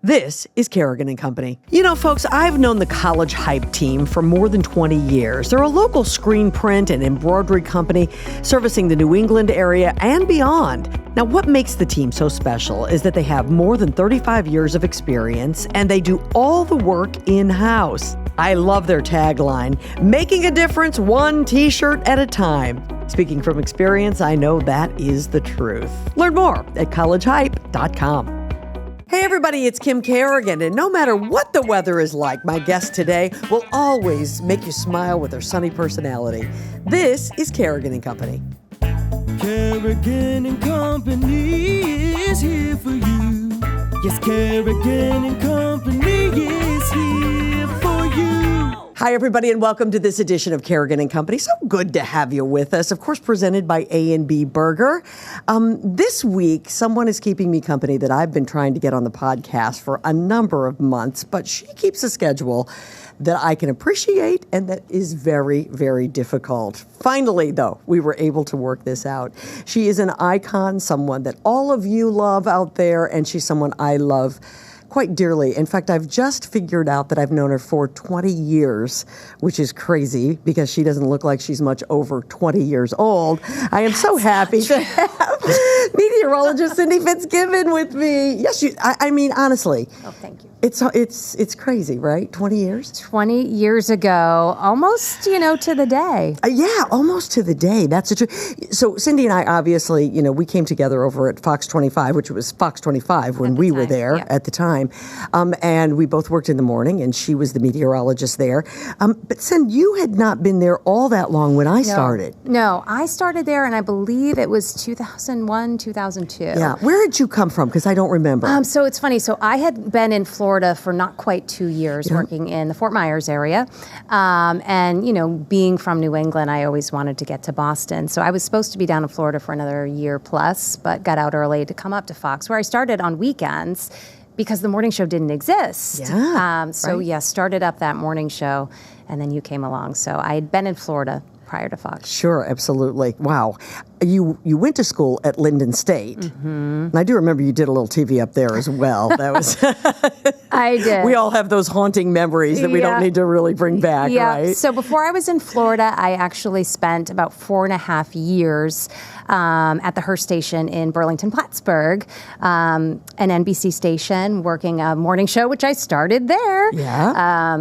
This is Carrigan Company. You know, folks, I've known the College Hype team for more than 20 years. They're a local screen print and embroidery company servicing the New England area and beyond. Now, what makes the team so special is that they have more than 35 years of experience and they do all the work in-house. I love their tagline, making a difference one t-shirt at a time. Speaking from experience, I know that is the truth. Learn more at collegehype.com. Hey everybody, it's Kim Carrigan, and no matter what the weather is like, my guest today will always make you smile with her sunny personality. This is Carrigan Company. Carrigan Company is here for you. Yes, Carrigan Company is here for you. Hi, everybody, and welcome to this edition of Carrigan & Company. So good to have you with us. Of course, presented by A&B Burger. This week, someone is keeping me company that I've been trying to get on the podcast for a number of months, but she keeps a schedule that I can appreciate and that is very, very difficult. Finally, though, we were able to work this out. She is an icon, someone that all of you love out there, and she's someone I love quite dearly. In fact, I've just figured out that I've known her for 20 years, which is crazy because she doesn't look like she's much over 20 years old. I am so happy to have meteorologist Cindy Fitzgibbon with me. Yes, I mean, honestly. Oh, thank you. It's crazy, right? 20 years? 20 years ago, almost, to the day. Yeah, almost to the day. That's the truth. So Cindy and I, obviously, we came together over at Fox 25, which was Fox 25 when we were there at the time. And we both worked in the morning, and she was the meteorologist there. But Cindy, you had not been there all that long when I started. No, I started there, and I believe it was 2001, 2002. Yeah. Where did you come from? Because I don't remember. So it's funny. So I had been in Florida for not quite 2 years, working in the Fort Myers area. And, being from New England, I always wanted to get to Boston. So I was supposed to be down in Florida for another year plus, but got out early to come up to Fox, where I started on weekends because the morning show didn't exist. Yeah, started up that morning show, and then you came along. So I had been in Florida prior to Fox. Sure, absolutely. Wow. You went to school at Linden State. Mm-hmm. And I do remember you did a little TV up there as well. That was I did. We all have those haunting memories that we don't need to really bring back, right? So before I was in Florida, I actually spent about 4.5 years at the Hearst station in Burlington, Plattsburgh, an NBC station, working a morning show, which I started there. Yeah.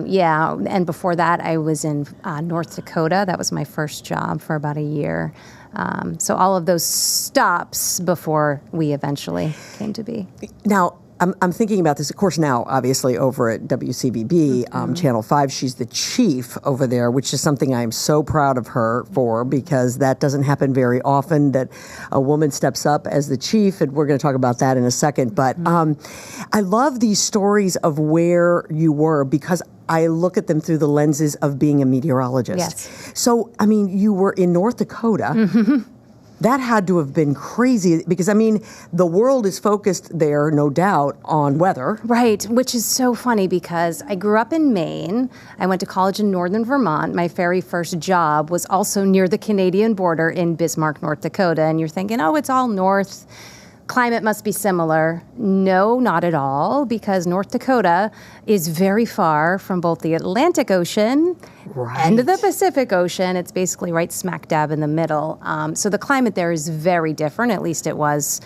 And before that, I was in North Dakota. That was my first job for about a year. So all of those stops before we eventually came to be. Now, I'm thinking about this, of course, now, obviously, over at WCBB, Channel 5, she's the chief over there, which is something I'm so proud of her for, because that doesn't happen very often, that a woman steps up as the chief, and we're going to talk about that in a second. But I love these stories of where you were, because I look at them through the lenses of being a meteorologist. Yes. So, I mean, you were in North Dakota. Mm-hmm. That had to have been crazy because, I mean, the world is focused there, no doubt, on weather. Right, which is so funny because I grew up in Maine. I went to college in northern Vermont. My very first job was also near the Canadian border in Bismarck, North Dakota. And you're thinking, oh, it's all north. Climate must be similar. No, not at all, because North Dakota is very far from both the Atlantic Ocean and the Pacific Ocean. It's basically right smack dab in the middle. So the climate there is very different. At least it was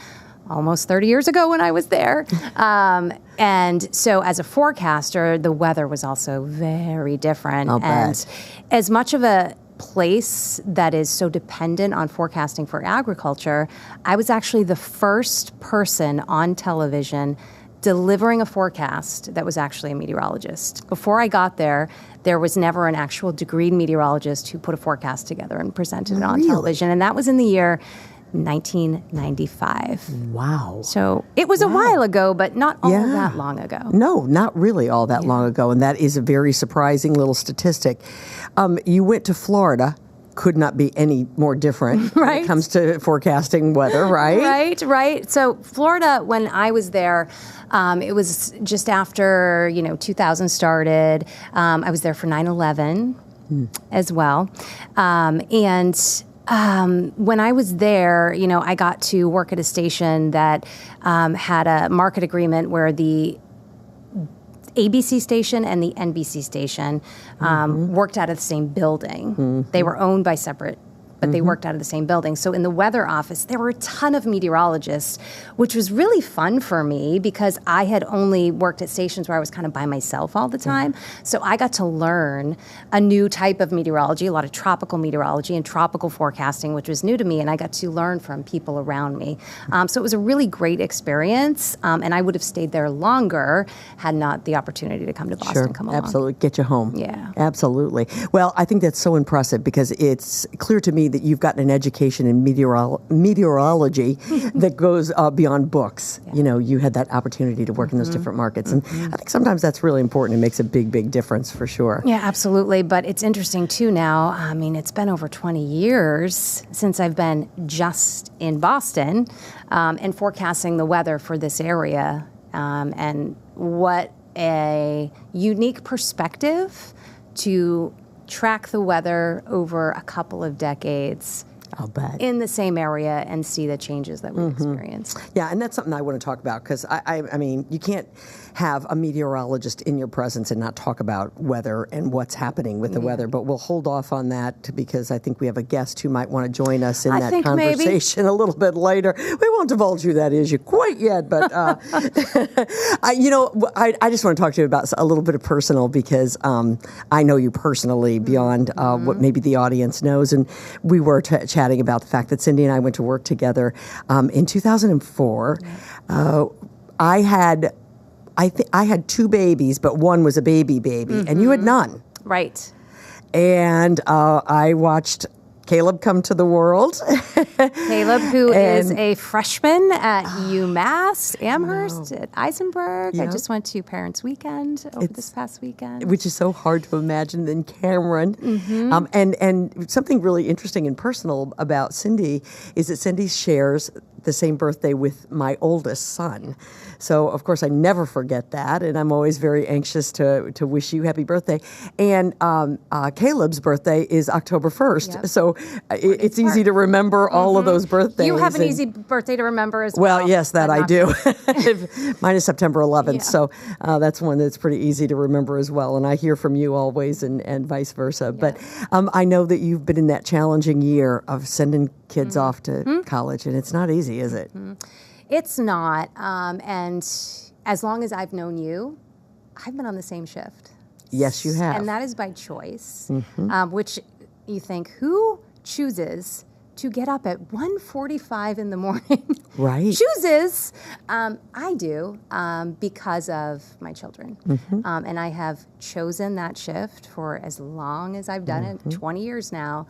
almost 30 years ago when I was there. And so as a forecaster, the weather was also very different. And as much of a place that is so dependent on forecasting for agriculture, I was actually the first person on television delivering a forecast that was actually a meteorologist. Before I got there, there was never an actual degreed meteorologist who put a forecast together and presented it on television. And that was in the year 1995. Wow. So it was a while ago, but not all that long ago. No, not really all that long ago. And that is a very surprising little statistic. You went to Florida. Could not be any more different when it comes to forecasting weather, right? Right. So Florida, when I was there, it was just after, 2000 started. I was there for 9/11 as well. When I was there, I got to work at a station that had a market agreement where the ABC station and the NBC station worked out of the same building. They were owned by separate, but they worked out of the same building. So in the weather office, there were a ton of meteorologists, which was really fun for me because I had only worked at stations where I was kind of by myself all the time. So I got to learn a new type of meteorology, a lot of tropical meteorology and tropical forecasting, which was new to me, and I got to learn from people around me. So it was a really great experience, and I would have stayed there longer had not the opportunity to come to Boston come along. Absolutely. Get you home. Yeah. Absolutely. Well, I think that's so impressive because it's clear to me that you've gotten an education in meteorology that goes beyond books. Yeah. You know, you had that opportunity to work in those different markets. And I think sometimes that's really important. It makes a big, big difference for sure. Yeah, absolutely. But it's interesting, too, now. I mean, it's been over 20 years since I've been just in Boston and forecasting the weather for this area. And what a unique perspective to track the weather over a couple of decades I'll bet. in the same area and see the changes that we've experienced. Yeah, and that's something I want to talk about because, I mean, you can't have a meteorologist in your presence and not talk about weather and what's happening with the weather, but we'll hold off on that because I think we have a guest who might want to join us in that conversation a little bit later. We won't divulge who that is quite yet, but I just want to talk to you about a little bit of personal because I know you personally beyond what maybe the audience knows, and we were chatting about the fact that Cindy and I went to work together in 2004. I had two babies, but one was a baby, and you had none. Right. And I watched Caleb come to the world. Caleb, who is a freshman at UMass, Amherst, at Eisenberg. Yeah. I just went to Parents' Weekend over this past weekend. Which is so hard to imagine than Cameron. And something really interesting and personal about Cindy is that Cindy shares the same birthday with my oldest son. So, of course, I never forget that, and I'm always very anxious to wish you happy birthday. And Caleb's birthday is October 1st, Yep. so it's easy to remember all of those birthdays. You have an easy birthday to remember as well. Well, yes, that but I not do. Mine is September 11th, Yeah. so that's one that's pretty easy to remember as well. And I hear from you always and vice versa. But I know that you've been in that challenging year of sending kids off to college, and it's not easy, is it? It's not. And as long as I've known you, I've been on the same shift. Yes, you have. And that is by choice, which you think, who chooses to get up at 1:45 in the morning? Right. Chooses. I do because of my children. And I have chosen that shift for as long as I've done it, 20 years now,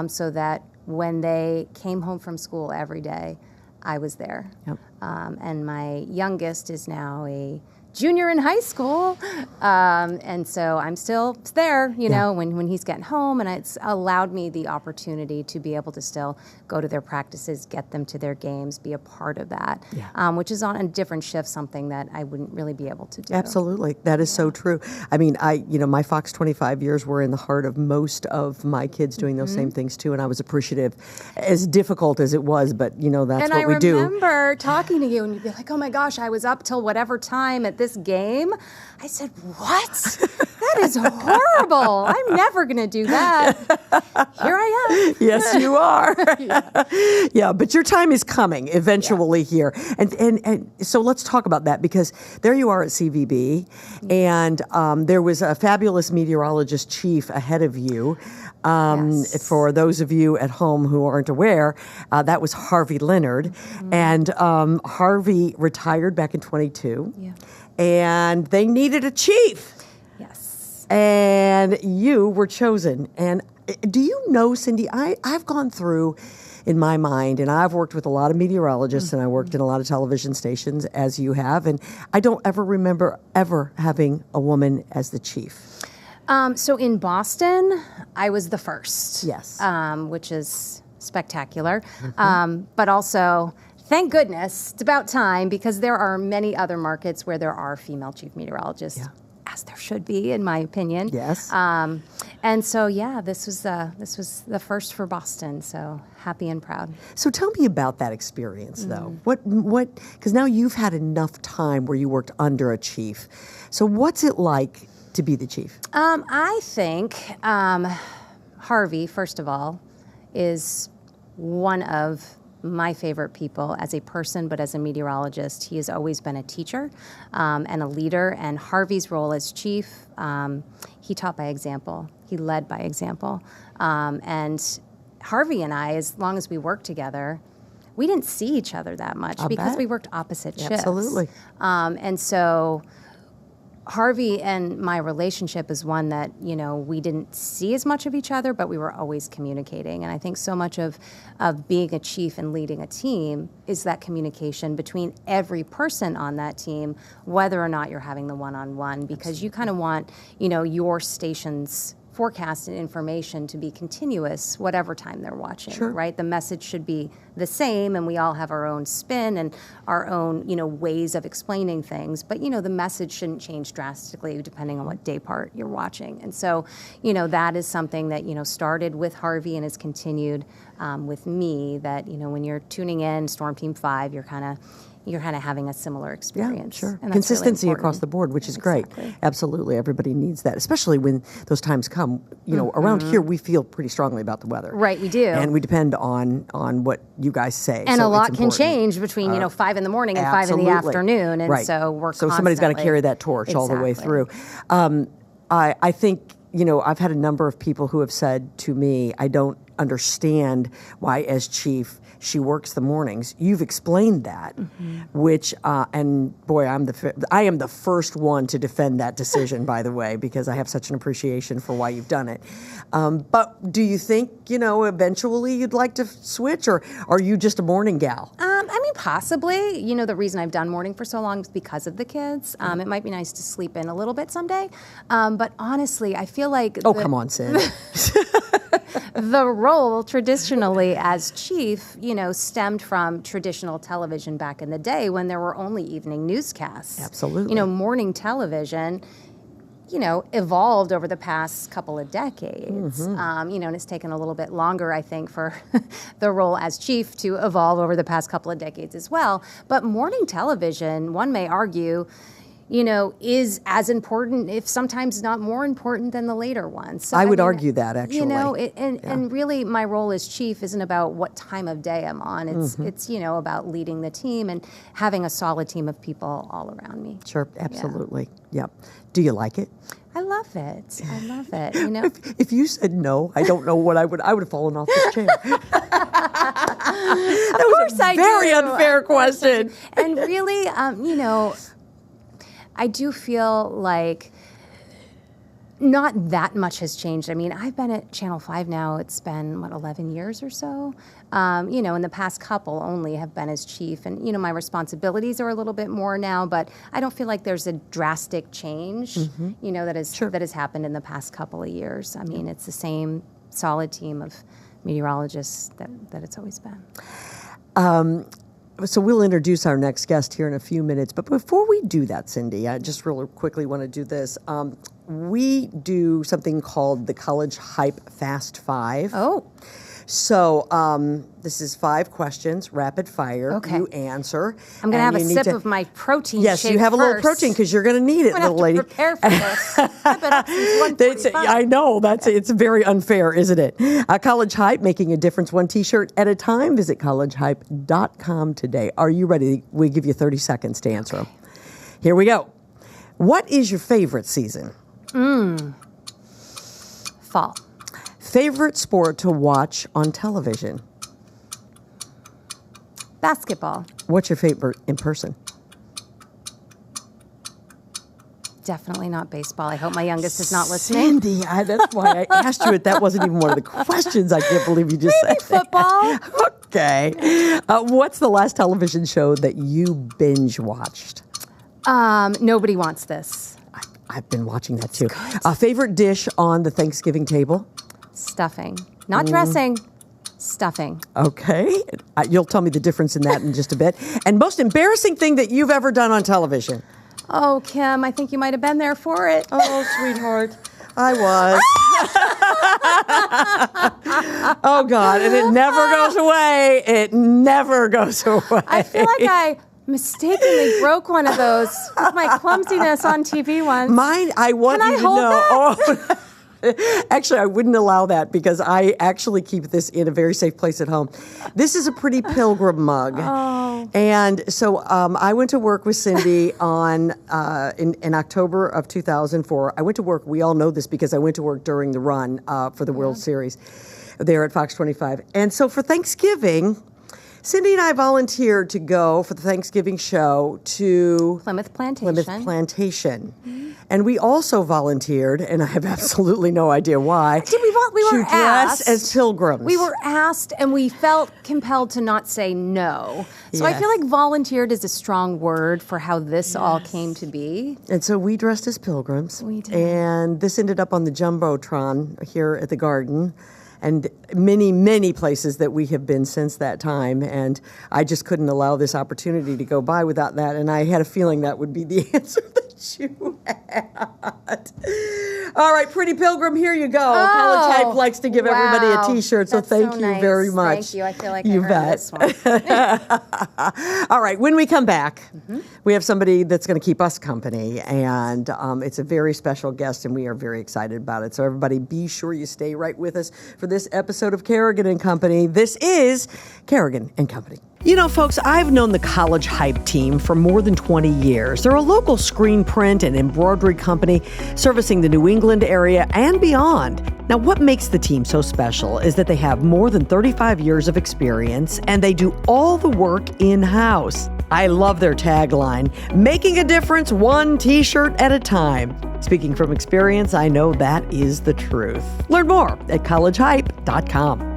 so that when they came home from school every day, I was there. Yep. And my youngest is now a junior in high school. And so I'm still there, you know, when he's getting home. And it's allowed me the opportunity to be able to still go to their practices, get them to their games, be a part of that, which is on a different shift, something that I wouldn't really be able to do. Absolutely. That is so true. I mean, my Fox 25 years were in the heart of most of my kids doing those same things too. And I was appreciative, as difficult as it was, but that's what we do. And I remember talking to you and you'd be like, oh my gosh, I was up till whatever time at this game. I said, what? That is horrible. I'm never going to do that. Here I am. Yes, you are. Yeah, but your time is coming eventually here. And so let's talk about that because there you are at CVB, and there was a fabulous meteorologist chief ahead of you. For those of you at home who aren't aware, that was Harvey Leonard. And Harvey retired back in 22. Yeah. And they needed a chief. Yes. And you were chosen. And do you know, Cindy, I've gone through in my mind, and I've worked with a lot of meteorologists, and I worked in a lot of television stations, as you have, and I don't ever remember ever having a woman as the chief. So in Boston, I was the first. Yes. Which is spectacular. But also, thank goodness, it's about time because there are many other markets where there are female chief meteorologists, as there should be, in my opinion. Yes. And so, yeah, this was the first for Boston. So happy and proud. So tell me about that experience, though. What? Because now you've had enough time where you worked under a chief. So what's it like to be the chief? I think Harvey, first of all, is one of my favorite people as a person, but as a meteorologist. He has always been a teacher and a leader. And Harvey's role as chief, he taught by example. He led by example. And Harvey and I, as long as we worked together, we didn't see each other that much because we worked opposite shifts. Absolutely. And so Harvey and my relationship is one that, we didn't see as much of each other, but we were always communicating. And I think so much of being a chief and leading a team is that communication between every person on that team, whether or not you're having the one-on-one, because you kind of want, your station's forecast and information to be continuous whatever time they're watching, right? The message should be the same, and we all have our own spin and our own, ways of explaining things. But, the message shouldn't change drastically depending on what day part you're watching. And so, that is something that, started with Harvey and has continued with me, that, when you're tuning in Storm Team 5, you're kind of having a similar experience. Yeah, sure. And that's Consistency really across the board, which is great. Exactly. Absolutely. Everybody needs that, especially when those times come. Around here, we feel pretty strongly about the weather. Right, we do. And we depend on what you guys say. And so a lot it's can important. change between, 5 in the morning and 5 in the afternoon. And right. so we're So somebody's got to carry that torch all the way through. I think, I've had a number of people who have said to me, I don't understand why, as chief, she works the mornings. You've explained that, which, and boy, I am the first one to defend that decision, by the way, because I have such an appreciation for why you've done it. But do you think, eventually you'd like to switch, or are you just a morning gal? Possibly. The reason I've done morning for so long is because of the kids. It might be nice to sleep in a little bit someday. But honestly, I feel like... Oh, come on, Sid. The role traditionally as chief, stemmed from traditional television back in the day when there were only evening newscasts. Absolutely. Morning television, evolved over the past couple of decades. And it's taken a little bit longer, I think, for the role as chief to evolve over the past couple of decades as well. But morning television, one may argue, is as important, if sometimes not more important than the later ones. So, I would argue that, actually. And really my role as chief isn't about what time of day I'm on. It's about leading the team and having a solid team of people all around me. Sure, absolutely. Yep. Do you like it? I love it. If you said no, I don't know what I would have fallen off this chair. That was a very unfair question. And really, I do feel like not that much has changed. I've been at Channel 5 now, it's been, 11 years or so. In the past couple only have been as chief. And, my responsibilities are a little bit more now, but I don't feel like there's a drastic change, that has happened in the past couple of years. It's the same solid team of meteorologists that it's always been. So we'll introduce our next guest here in a few minutes. But before we do that, Cindy, I just really quickly want to do this. We do something called the College Hype Fast 5. Oh. So this is 5 questions, rapid fire. Okay. You answer. I'm going to have a sip of my protein shake Yes, you have a little protein because you're going to need it, little lady. I'm going to have to prepare for this. I've been up since 1:45. I know. It's very unfair, isn't it? College Hype, making a difference one T-shirt at a time. Visit collegehype.com today. Are you ready? We give you 30 seconds to answer them. Here we go. What is your favorite season? Fall. Favorite sport to watch on television? Basketball. What's your favorite in person? Definitely not baseball. I hope my youngest is not listening. Cindy, that's why I asked you it. That wasn't even one of the questions. I can't believe you just said football. Okay. What's the last television show that you binge watched? Nobody Wants This. I've been watching that too. Favorite dish on the Thanksgiving table? Stuffing. Not dressing. Stuffing. Okay. You'll tell me the difference in that in just a bit. And most embarrassing thing that you've ever done on television? Oh, Kim, I think you might have been there for it. Oh, sweetheart. I was. Oh, God. And it never goes away. It never goes away. I feel like I mistakenly broke one of those with my clumsiness on TV once. Mine, I want Can you I to hold know. that? Oh. Actually, I wouldn't allow that because I actually keep this in a very safe place at home. This is a Pretty Pilgrim mug. Oh. And so I went to work with Cindy on in October of 2004. I went to work, we all know this because I went to work during the run for the World Series there at Fox 25. And so for Thanksgiving, Cindy and I volunteered to go for the Thanksgiving show to Plymouth Plantation. Mm-hmm. And we also volunteered, and I have absolutely no idea why. Did we were to dress asked as pilgrims. We were asked, and we felt compelled to not say no. So I feel Yes. like volunteered is a strong word for how this all came to be. And so we dressed as pilgrims. We did. And this ended up on the Jumbotron here at the Garden. And many, many places that we have been since that time. And I just couldn't allow this opportunity to go by without that. And I had a feeling that would be the answer that you had. All right, Pretty Pilgrim, here you go. College Hype likes to give everybody a wow. T-shirt, so That's thank so you nice. very much. Thank you. I feel like You I bet. heard this one. All right, when we come back, we have somebody that's going to keep us company, and it's a very special guest, and we are very excited about it. So everybody, be sure you stay right with us for this episode of Carrigan and Company. This is Carrigan and Company. You know, folks, I've known the College Hype team for more than 20 years. They're a local screen print and embroidery company servicing the New England area and beyond. Now, what makes the team so special is that they have more than 35 years of experience and they do all the work in-house. I love their tagline, making a difference one T-shirt at a time. Speaking from experience, I know that is the truth. Learn more at collegehype.com.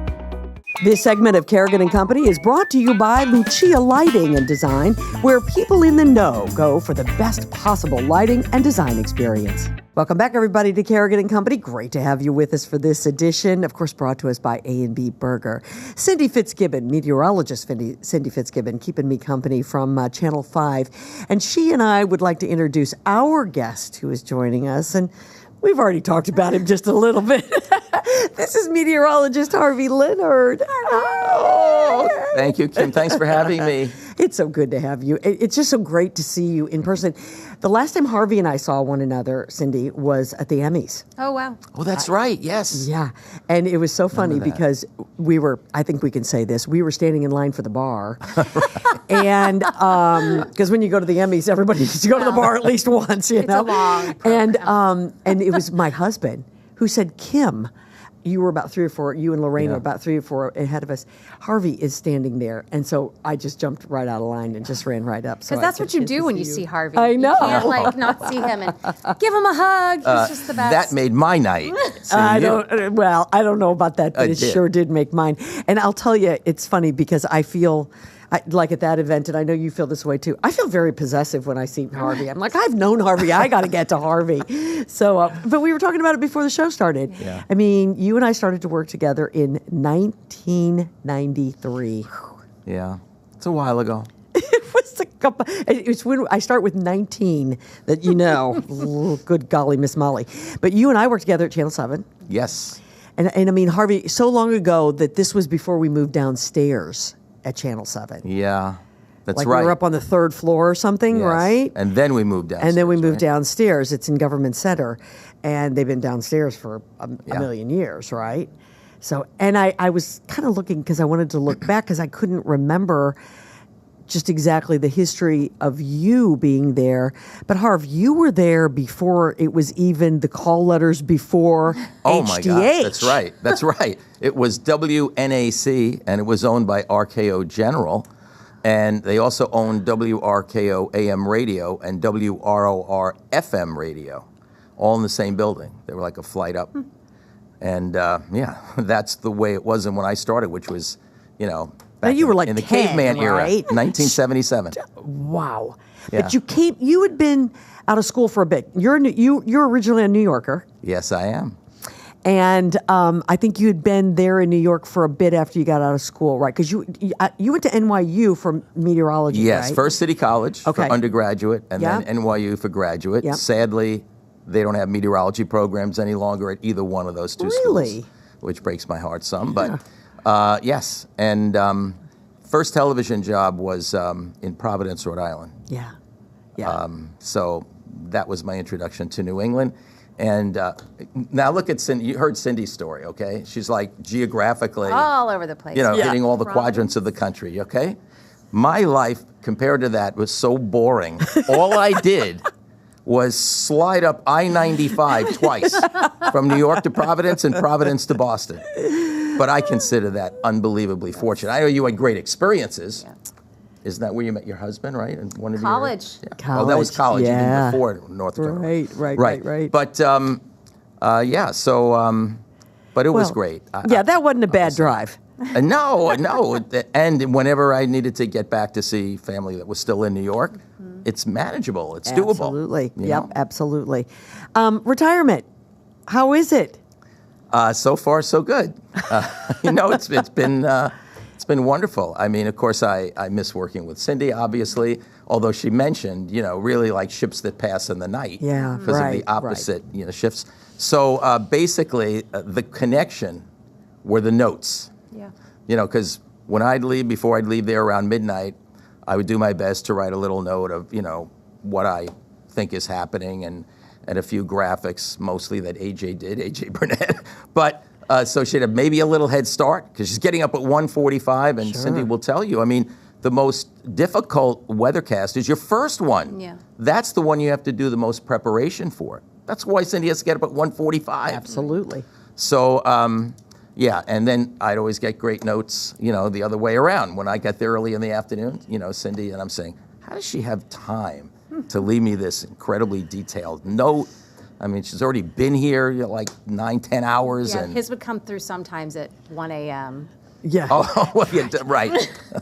This segment of Carrigan and Company is brought to you by Lucia Lighting and Design, where people in the know go for the best possible lighting and design experience. Welcome back, everybody, to Carrigan and Company. Great to have you with us for this edition. Of course, brought to us by A&B Burger. Cindy Fitzgibbon, meteorologist Cindy Fitzgibbon, keeping me company from Channel 5. And she and I would like to introduce our guest who is joining us. And we've already talked about him just a little bit. This is meteorologist Harvey Leonard. Oh. Thank you, Kim. Thanks for having me. It's so good to have you. It's just so great to see you in person. The last time Harvey and I saw one another, Cindy, was at the Emmys. Oh, wow. Oh, that's right. Yes. Yeah. And it was so funny that. because we were, I think we can say this, we were standing in line for the bar. And because when you go to the Emmys, everybody needs to go to the bar at least once, you know? a long program. And it was my husband who said, Kim, you were about 3 or 4, you and Lorraine were about 3 or 4 ahead of us. Harvey is standing there. And so I just jumped right out of line and just ran right up. Because that's what you do when you see Harvey. I know. You can't, not see him and give him a hug. He's just the best. That made my night. I seeing you. don't know about that, but I it did. sure did make mine. And I'll tell you, it's funny because I feel like at that event, and I know you feel this way too, I feel very possessive when I see Harvey. I'm like, I've known Harvey. I got to get to Harvey. So, but we were talking about it before the show started. Yeah. I mean, you and I started to work together in 1993. Yeah. It's a while ago. It was a couple. It's when I start with 19 that you know. Ooh, good golly, Miss Molly. But you and I worked together at Channel 7. Yes. And I mean, Harvey, so long ago that this was before we moved downstairs at Channel 7. Yeah. That's Like right. we were up on the 3rd floor or something, Yes. right? And then we moved downstairs. And then we moved right? downstairs. It's in Government Center. And they've been downstairs for a Yeah. million years, right? So, and I was kind of looking because I wanted to look back because I couldn't remember just exactly the history of you being there. But Harv, you were there before it was even the call letters before Oh HDH. my gosh, that's right. That's right. It was WNAC, and it was owned by RKO General, and they also owned WRKO AM radio and WROR FM radio, all in the same building. They were like a flight up. And yeah, that's the way it was. And when I started, which was, you know, Now, you were like in the 10, caveman era, right? 1977. Wow. Yeah. But you had been out of school for a bit. You're originally a New Yorker. Yes, I am. And I think you had been there in New York for a bit after you got out of school, right? Because you went to NYU for meteorology, Yes, right? First City College Okay. for undergraduate, and Yeah. then NYU for graduate. Yeah. Sadly, they don't have meteorology programs any longer at either one of those two Really? schools, which breaks my heart some. But yes, and first television job was in Providence, Rhode Island. Yeah. Yeah. So that was my introduction to New England. And now look at Cindy. You heard Cindy's story, okay? She's like geographically, All over the place. hitting all the quadrants of the country, okay? My life, compared to that, was so boring. All I did was slide up I-95 twice, from New York to Providence and Providence to Boston. But I consider that unbelievably fortunate. I know you had great experiences. Yeah. Isn't that where you met your husband, right? And one of College. Oh, that was college. Yeah. You did before North Dakota. Right. But yeah, so but it was great. That wasn't a bad drive. No. And whenever I needed to get back to see family that was still in New York, it's manageable. It's doable. Absolutely. you Yep, know? absolutely. Retirement, how is it? So far, so good. It's been wonderful. I mean, of course, I miss working with Cindy, obviously, although she mentioned, really like ships that pass in the night. Yeah, because of the opposite, shifts. So basically, the connection were the notes. Yeah. Because when before I'd leave there around midnight, I would do my best to write a little note of, what I think is happening and a few graphics, mostly that AJ Burnett. But so she'd have maybe a little head start because she's getting up at 1:45, and Cindy will tell you. I mean, the most difficult weathercast is your first one. Yeah. That's the one you have to do the most preparation for. That's why Cindy has to get up at 1:45. Absolutely. So, yeah, and then I'd always get great notes, the other way around. When I got there early in the afternoon, Cindy, and I'm saying, how does she have time to leave me this incredibly detailed note? I mean, she's already been here like 9-10 hours. Yeah, and his would come through sometimes at 1 a.m. Yeah. Oh, well, yeah, right.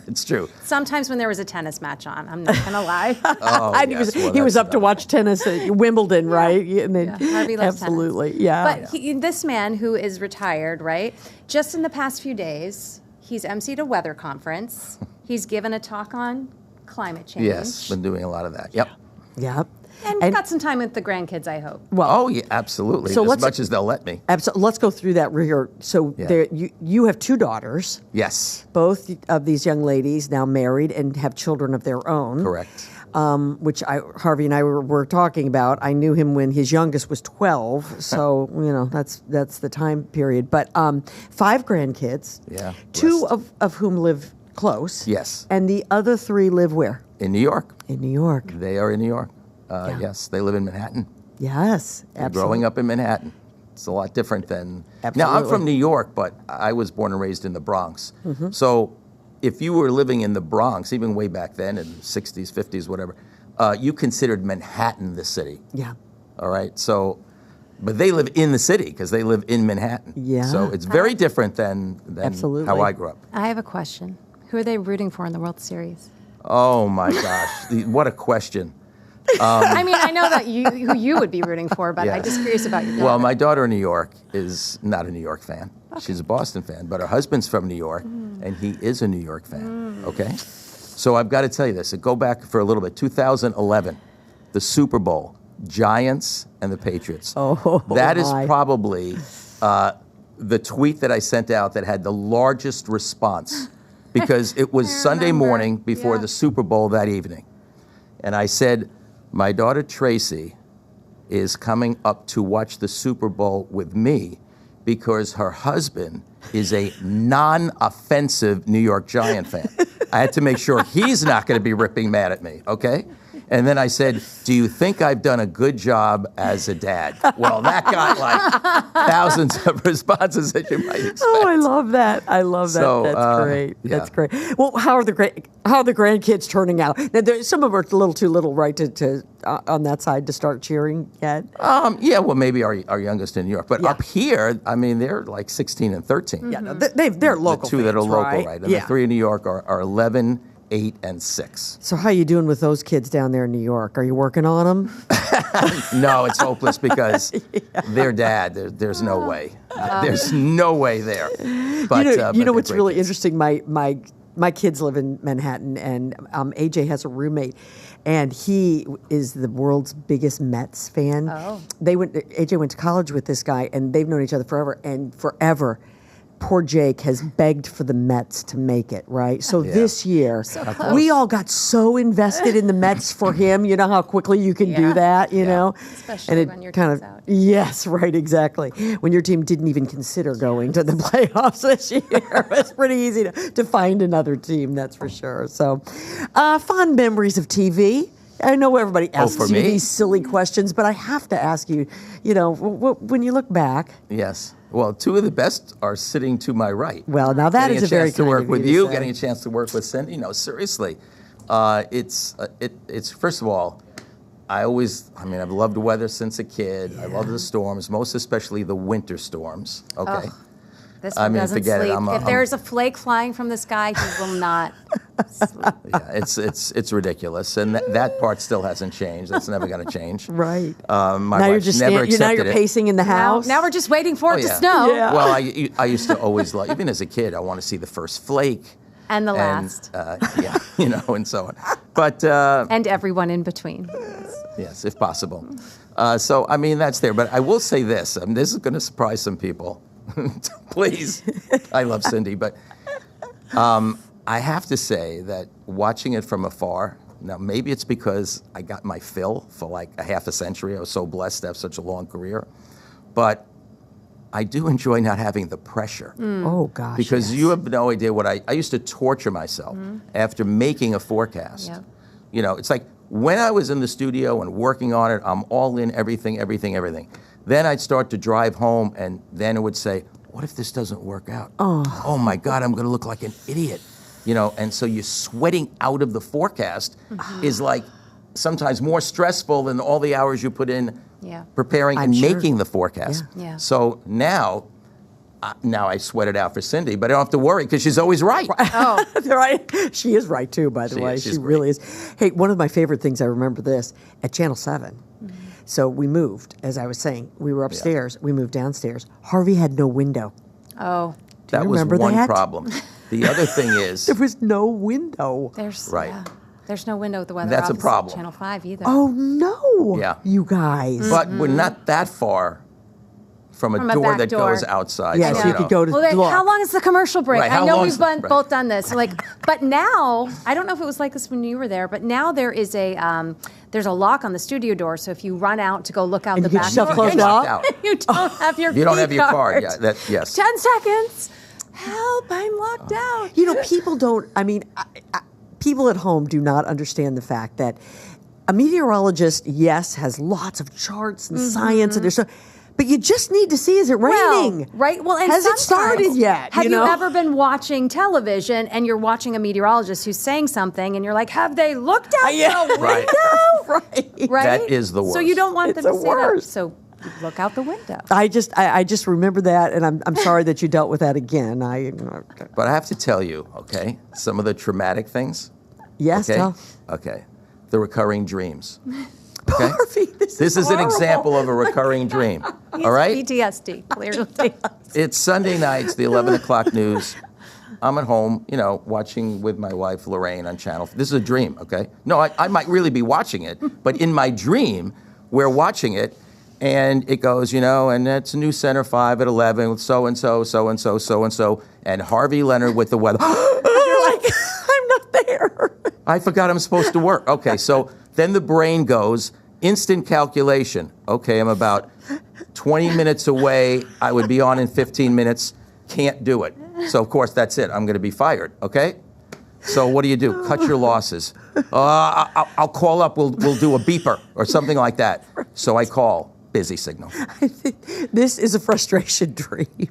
It's true. Sometimes when there was a tennis match on, I'm not going to lie. Oh, And yes, he was up to watch tennis at Wimbledon, right? And then, Harvey loves absolutely, tennis. yeah. But this man who is retired, right, just in the past few days, he's emceed a weather conference. He's given a talk on climate change. Yes, been doing a lot of that. Yep. Yep. And got some time with the grandkids, I hope. Oh, yeah, absolutely. So as much as they'll let me. Let's go through that here. So Yeah. you have two daughters. Yes, Both of these young ladies now married and have children of their own. correct. Which Harvey and I were talking about. I knew him when his youngest was 12, so that's the time period. But 5 grandkids. Yeah, Two blessed. of whom live close. Yes. And the other 3 live where? In New York. In New York. They are in New York. Yes, they live in Manhattan. Yes, They're absolutely. growing up in Manhattan. It's a lot different than... Now, I'm Absolutely. from New York, but I was born and raised in the Bronx. Mm-hmm. So if you were living in the Bronx, even way back then, in the 60s, 50s, whatever, you considered Manhattan the city. Yeah. All right? So, but they live in the city because they live in Manhattan. Yeah. So it's very different than Absolutely. how I grew up. I have a question. Who are they rooting for in the World Series? Oh, my gosh. What a question. I mean, I know that who you would be rooting for, but I'm just curious about your daughter. Well, my daughter in New York is not a New York fan. Okay. She's a Boston fan, but her husband's from New York, and he is a New York fan, okay? So I've got to tell you this. Go back for a little bit. 2011, the Super Bowl, Giants and the Patriots. Oh, that is my. probably the tweet that I sent out that had the largest response because it was Sunday remember. morning before Yeah. the Super Bowl that evening. And I said, my daughter Tracy is coming up to watch the Super Bowl with me because her husband is a non-offensive New York Giant fan. I had to make sure he's not going to be ripping mad at me, okay? And then I said, do you think I've done a good job as a dad? Well, that got like thousands of responses as you might expect. Oh, I love that. I love that. So, That's great. yeah. That's great. Well, how are the grandkids turning out? Now, some of them are a little too little, right, to on that side to start cheering yet. Yeah, well, maybe our youngest in New York. But Yeah. up here, I mean, they're like 16 and 13. Yeah, no, they're local. The 2 that are fans, local, right? And Yeah. the 3 in New York are 11, 8, and 6. So how you doing with those kids down there in New York? Are you working on them? No, it's hopeless because their dad, there's no way. There's no way there. But, you know but they're what's great really kids. interesting? My my kids live in Manhattan, and AJ has a roommate, and he is the world's biggest Mets fan. Oh. AJ went to college with this guy, and they've known each other forever, and forever. Poor Jake has begged for the Mets to make it, right? So this year, we all got so invested in the Mets for him. You know how quickly you can do that, you know? Especially when your team's out. Yes, right, exactly. When your team didn't even consider going to the playoffs this year. It's pretty easy to find another team, that's for sure. So, fond memories of TV. I know everybody asks you these silly questions, but I have to ask you, you know, when you look back. Yes. Well, two of the best are sitting to my right. Well, now that is a very kind of you to work with you, say. getting a chance to work with Cindy. No, seriously, it's first of all, I've loved the weather since a kid. Yeah. I love the storms, most especially the winter storms. Okay. Oh, this one doesn't forget sleep. it. If there's a flake flying from the sky, he will not sleep. Yeah, it's ridiculous, and that part still hasn't changed. That's never going to change. Right. My now you're wife just never accepted you're pacing in the house. Now we're just waiting for it to snow. Yeah. Well, I used to always like, even as a kid, I want to see the first flake. And the last. Yeah, you know, and so on. But and everyone in between. yes, if possible. So I mean, that's there. But I will say this. This is going to surprise some people. Please, I love Cindy, but I have to say that watching it from afar. Now, maybe it's because I got my fill for like a half a century. I was so blessed to have such a long career, but I do enjoy not having the pressure. Oh, gosh. Because you have no idea what I used to torture myself after making a forecast. Yep. You know, it's like when I was in the studio and working on it, I'm all in everything. Then I'd start to drive home, and then it would say, what if this doesn't work out? Oh my God, I'm going to look like an idiot. You know, and so you're sweating out of the forecast is like sometimes more stressful than all the hours you put in preparing and making the forecast. Yeah. So now I sweat it out for Cindy, but I don't have to worry because she's always right. Oh, right. She is right too, by the way. She really is. Hey, one of my favorite things, I remember this at Channel 7. So we moved, as I was saying. We were upstairs. We moved downstairs. Harvey had no window. Oh. That was one problem. The other thing is there was no window. There's right. There's no window at the weather That's a office problem. at Channel 5 either. Oh no. Yeah. You guys. But we're not that far from a door that goes outside. Yeah, so you could go to how long is the commercial break? Right, I know we've both done this. But now, I don't know if it was like this when you were there, but now there is there's a lock on the studio door, so if you run out to go look out the back door, you don't have your You don't have your card. Yeah, yes. 10 seconds. Help, I'm locked out. You know, people don't, people at home do not understand the fact that a meteorologist, yes, has lots of charts and science and there's so, but you just need to see, is it raining? Well, and has it started yet? Have you ever been watching television and you're watching a meteorologist who's saying something and you're like, have they looked out the window? Right. That is the worst. So you don't want them to say that. So look out the window. I just remember that, and I'm sorry that you dealt with that again. But I have to tell you, okay, some of the traumatic things. Yes. Okay. The recurring dreams. Okay? Harvey, this is an example of a recurring dream. All right? PTSD, clearly. It's Sunday nights, the 11 o'clock news. I'm at home, you know, watching with my wife, Lorraine, on channel. This is a dream, okay? No, I might really be watching it, but in my dream, we're watching it, and it goes, you know, and that's New Center 5 at 11 with so-and-so, so-and-so, so-and-so, and Harvey Leonard with the weather. You're like, I'm not there. I forgot I'm supposed to work. Okay, so then the brain goes, instant calculation. Okay, I'm about 20 minutes away. I would be on in 15 minutes. Can't do it. So, of course, that's it. I'm going to be fired, okay? So what do? Cut your losses. I'll call up. We'll do a beeper or something like that. So I call. Busy signal. This is a frustration dream.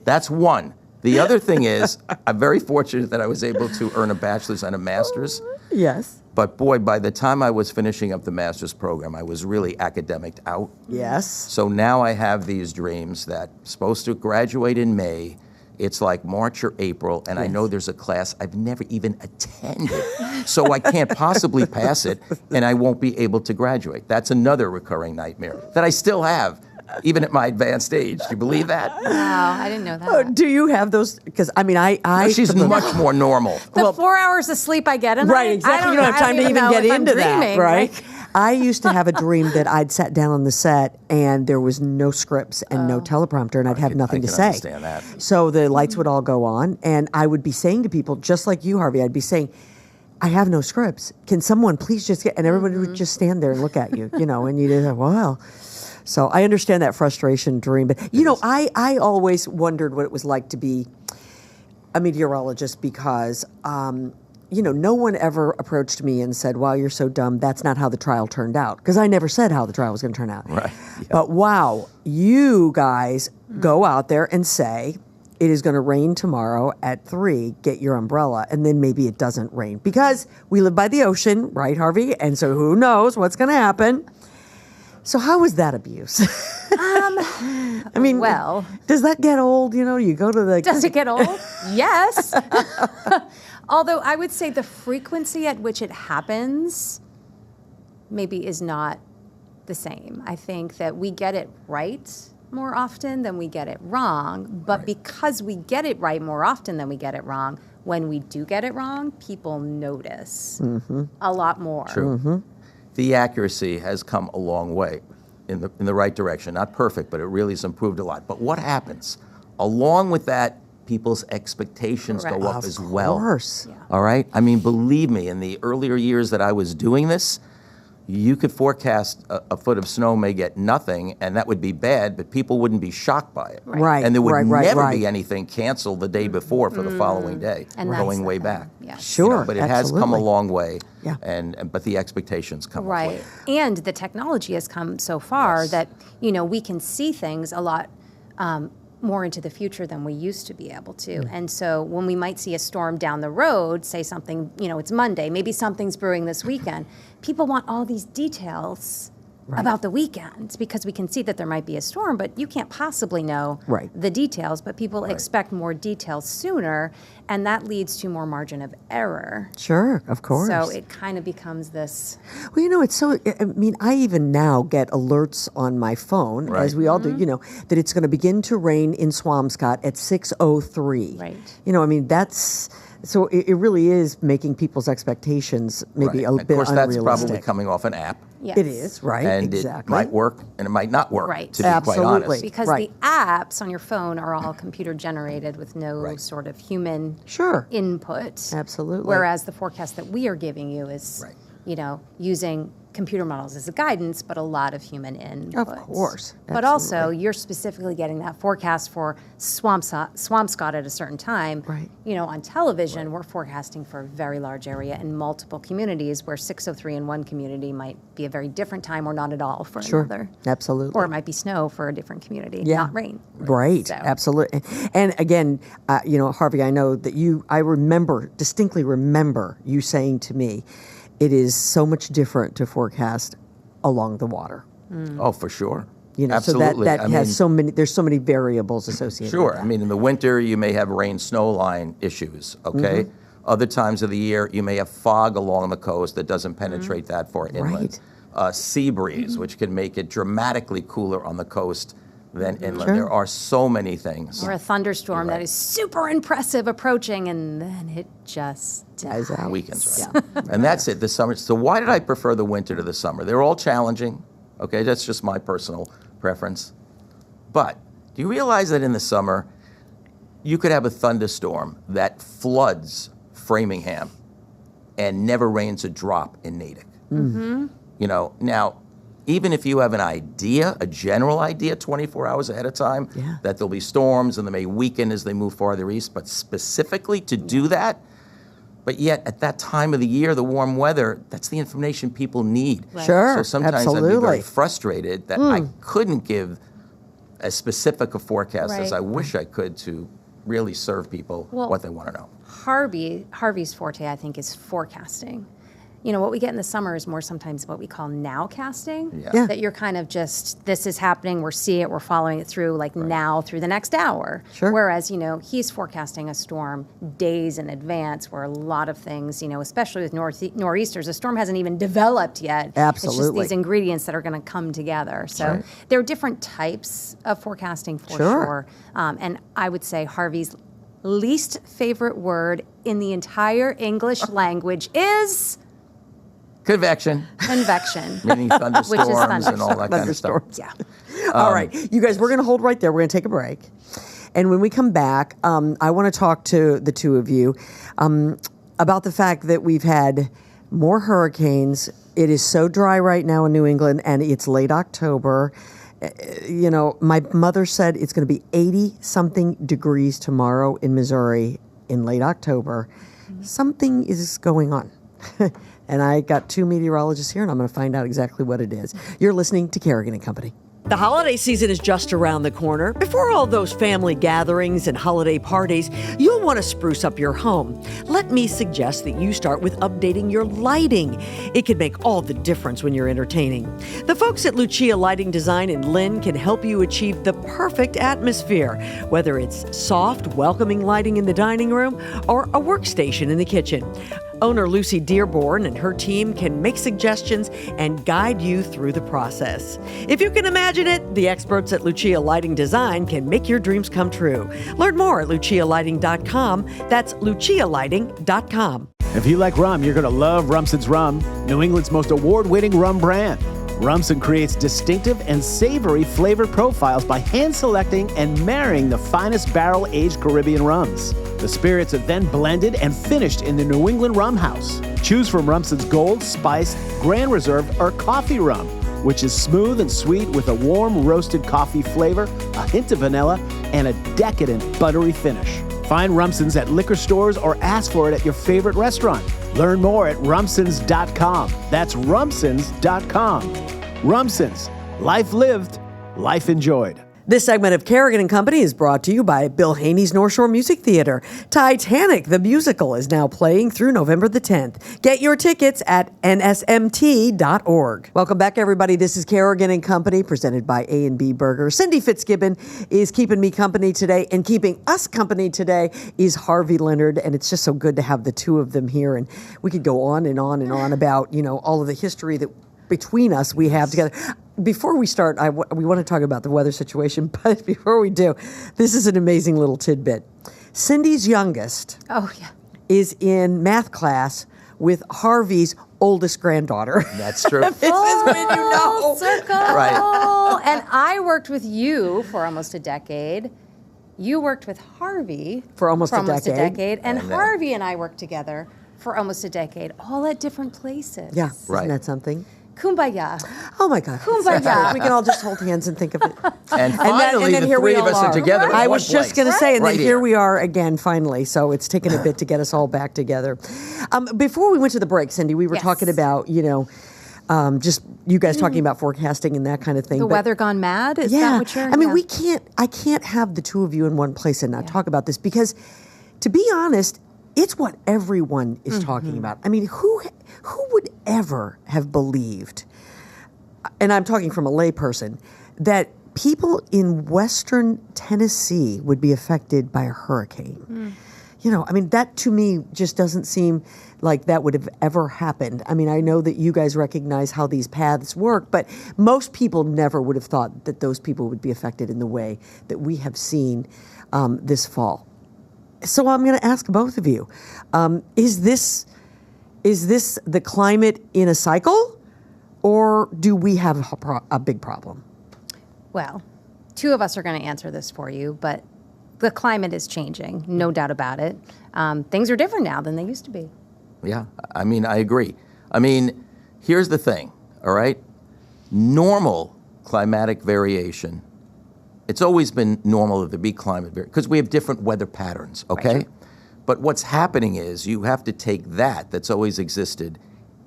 That's one. The other thing is, I'm very fortunate that I was able to earn a bachelor's and a master's. Yes. But boy, by the time I was finishing up the master's program, I was really academic out. Yes. So now I have these dreams that I'm supposed to graduate in May. It's like March or April, and I know there's a class I've never even attended. So I can't possibly pass it, and I won't be able to graduate. That's another recurring nightmare that I still have even at my advanced age. Do you believe that? Wow, I didn't know that. Do you have those? Because I mean, I No, she's much more normal. The 4 hours of sleep I get a night, right, exactly. You don't have time to even get into that, right? I used to have a dream that I'd sat down on the set and there was no scripts and no teleprompter, and I'd have nothing to say. I can understand that. So the lights would all go on, and I would be saying to people, just like you, Harvey, I'd be saying, I have no scripts. Can someone please just get, and everybody would just stand there and look at you, and you did, well. So I understand that frustration dream. But, I always wondered what it was like to be a meteorologist because, no one ever approached me and said, wow, you're so dumb. That's not how the trial turned out. Because I never said how the trial was going to turn out. Right. Yeah. But wow, you guys go out there and say, it is going to rain tomorrow at 3, get your umbrella, and then maybe it doesn't rain. Because we live by the ocean, right, Harvey? And so who knows what's going to happen. So how was that abuse? I mean, well, does that get old? You go to the... Does it get old? Yes. Although I would say the frequency at which it happens maybe is not the same. I think that we get it right more often than we get it wrong. But because we get it right more often than we get it wrong, when we do get it wrong, people notice a lot more. True. Mm-hmm. The accuracy has come a long way in the right direction. Not perfect, but it really has improved a lot. But what happens? Along with that, people's expectations go up as well. Of course. Yeah. All right? I mean, believe me, in the earlier years that I was doing this, you could forecast a foot of snow may get nothing, and that would be bad, but people wouldn't be shocked by it. Right. And there would never right. be anything canceled the day before for the following day. And going that's way the back. thing. Yeah. Sure, But it has come a absolutely. long way. Yeah. But the expectations come up Right. later. And the technology has come so far Yes. that, we can see things a lot more into the future than we used to be able to. And so when we might see a storm down the road, say something, it's Monday, maybe something's brewing this weekend, people want all these details about the weekend because we can see that there might be a storm, but you can't possibly know the details, but people expect more details sooner, and that leads to more margin of error. Sure, of course. So it kind of becomes this... Well, it's so, I mean, I even now get alerts on my phone, as we all do, that it's going to begin to rain in Swampscott at 6:03. Right. I mean, that's, so it really is making people's expectations maybe a Of bit course, unrealistic. that's probably coming off an app. Yes. It is, right, And exactly. it might work and it might not work, Right. to be quite Absolutely. honest. Because Right. the apps on your phone are all computer generated with no sort of human Sure. input. Absolutely. Whereas the forecast that we are giving you is, Right. using computer models as a guidance, but a lot of human input. Of course. But also, you're specifically getting that forecast for Swampscott at a certain time. Right. On television, we're forecasting for a very large area in multiple communities where 6:03 in one community might be a very different time or not at all for Sure. another. Absolutely. Or it might be snow for a different community, Yeah. not rain. Right, So- absolutely. And again, Harvey, I know that I distinctly remember you saying to me, it is so much different to forecast along the water. Oh, for sure. So Absolutely. that I has mean, there's so many variables associated Sure. with that. I mean, in the winter, you may have rain-snow line issues, okay? Other times of the year, you may have fog along the coast that doesn't penetrate that far inland. Sea breeze, which can make it dramatically cooler on the coast than inland. Sure. There are so many things. Or a thunderstorm that is super impressive approaching, and then it just Guys out. Weekends, right? And that's it, the summer. So why did I prefer the winter to the summer? They're all challenging, okay? That's just my personal preference. But do you realize that in the summer, you could have a thunderstorm that floods Framingham and never rains a drop in Natick? Now, even if you have an idea, a general idea, 24 hours ahead of time, that there'll be storms and they may weaken as they move farther east, but specifically to do that, but yet at that time of the year, the warm weather, that's the information people need. Sure, So sometimes I'd be absolutely. very frustrated that I couldn't give as specific a forecast as Right. I wish I could to really serve people Well, what they want to know. Harvey's forte, I think, is forecasting. what we get in the summer is more sometimes what we call nowcasting. Yeah. That you're kind of just, this is happening, we're seeing it, we're following it through now through the next hour. Sure. Whereas, he's forecasting a storm days in advance where a lot of things, especially with nor'easters, a storm hasn't even developed yet. Absolutely. It's just these ingredients that are going to come together. So there are different types of forecasting for sure. And I would say Harvey's least favorite word in the entire English language is... Convection. Convection. Meaning thunderstorms thunderstorms. and all that kind of stuff. Thunderstorms. Yeah. All right, you guys, we're going to hold right there. We're going to take a break. And when we come back, I want to talk to the two of you about the fact that we've had more hurricanes. It is so dry right now in New England, and it's late October. My mother said it's going to be 80-something degrees tomorrow in Missouri in late October. Something is going on. And I got two meteorologists here, and I'm going to find out exactly what it is. You're listening to Carrigan Company. The holiday season is just around the corner. Before all those family gatherings and holiday parties, you'll want to spruce up your home. Let me suggest that you start with updating your lighting. It can make all the difference when you're entertaining. The folks at Lucia Lighting Design in Lynn can help you achieve the perfect atmosphere, whether it's soft, welcoming lighting in the dining room or a workstation in the kitchen. Owner Lucy Dearborn and her team can make suggestions and guide you through the process. If you can imagine it, the experts at Lucia Lighting Design can make your dreams come true. Learn more at lucialighting.com. That's lucialighting.com. If you like rum, you're going to love Rumson's Rum, New England's most award-winning rum brand. Rumson creates distinctive and savory flavor profiles by hand-selecting and marrying the finest barrel-aged Caribbean rums. The spirits are then blended and finished in the New England Rum House. Choose from Rumson's Gold, Spiced, Grand Reserve, or Coffee Rum, which is smooth and sweet with a warm roasted coffee flavor, a hint of vanilla, and a decadent buttery finish. Find Rumson's at liquor stores or ask for it at your favorite restaurant. Learn more at rumsons.com. That's rumsons.com. Rumsons. Life lived, life enjoyed. This segment of Carrigan Company is brought to you by Bill Haney's North Shore Music Theater. Titanic, the musical, is now playing through November the 10th. Get your tickets at nsmt.org. Welcome back, everybody. This is Carrigan Company, presented by A&B Burger. Cindy Fitzgibbon is keeping me company today, and keeping us company today is Harvey Leonard, and it's just so good to have the two of them here. And we could go on and on and on about, all of the history that between us we have together. Before we start, we want to talk about the weather situation, but before we do, this is an amazing little tidbit. Cindy's youngest is in math class with Harvey's oldest granddaughter. That's true. This is when you know. Circle. Right. And I worked with you for almost a decade. You worked with Harvey For almost a decade. And Harvey and I worked together for almost a decade, all at different places. Yeah, Right. Isn't that something? Kumbaya. Oh my God. Kumbaya. We can all just hold hands and think of it. And finally, then the here we three of all us are together in I one was just place. going to say, and Right then here we are again, finally. So it's taken a bit to get us all back together. Before we went to the break, Cindy, we were talking about, just you guys talking about forecasting and that kind of thing. The weather gone mad? Is that what you're... I mean, I can't have the two of you in one place and not talk about this because, to be honest, it's what everyone is talking about. I mean, who would ever have believed, and I'm talking from a layperson, that people in Western Tennessee would be affected by a hurricane? I mean, that to me just doesn't seem like that would have ever happened. I mean, I know that you guys recognize how these paths work, but most people never would have thought that those people would be affected in the way that we have seen this fall. So I'm going to ask both of you: is this the climate in a cycle, or do we have a big problem? Well, two of us are going to answer this for you, but the climate is changing, no doubt about it. Things are different now than they used to be. Yeah, I mean, I agree. I mean, here's the thing, all right? Normal climatic variation, it's always been normal to be climate variation because we have different weather patterns, okay? Right. But what's happening is you have to take that's always existed,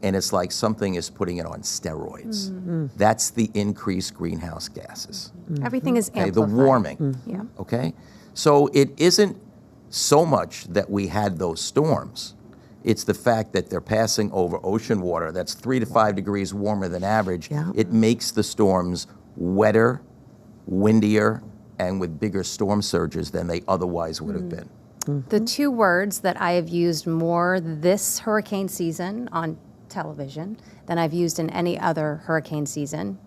and it's like something is putting it on steroids. That's the increased greenhouse gases. Everything is Okay, amplified. the warming. Yeah. Okay? So it isn't so much that we had those storms. It's the fact that they're passing over ocean water that's 3 to 5 degrees warmer than average. Yeah. It makes the storms wetter, windier, and with bigger storm surges than they otherwise would have been. The two words that I have used more this hurricane season on television than I've used in any other hurricane season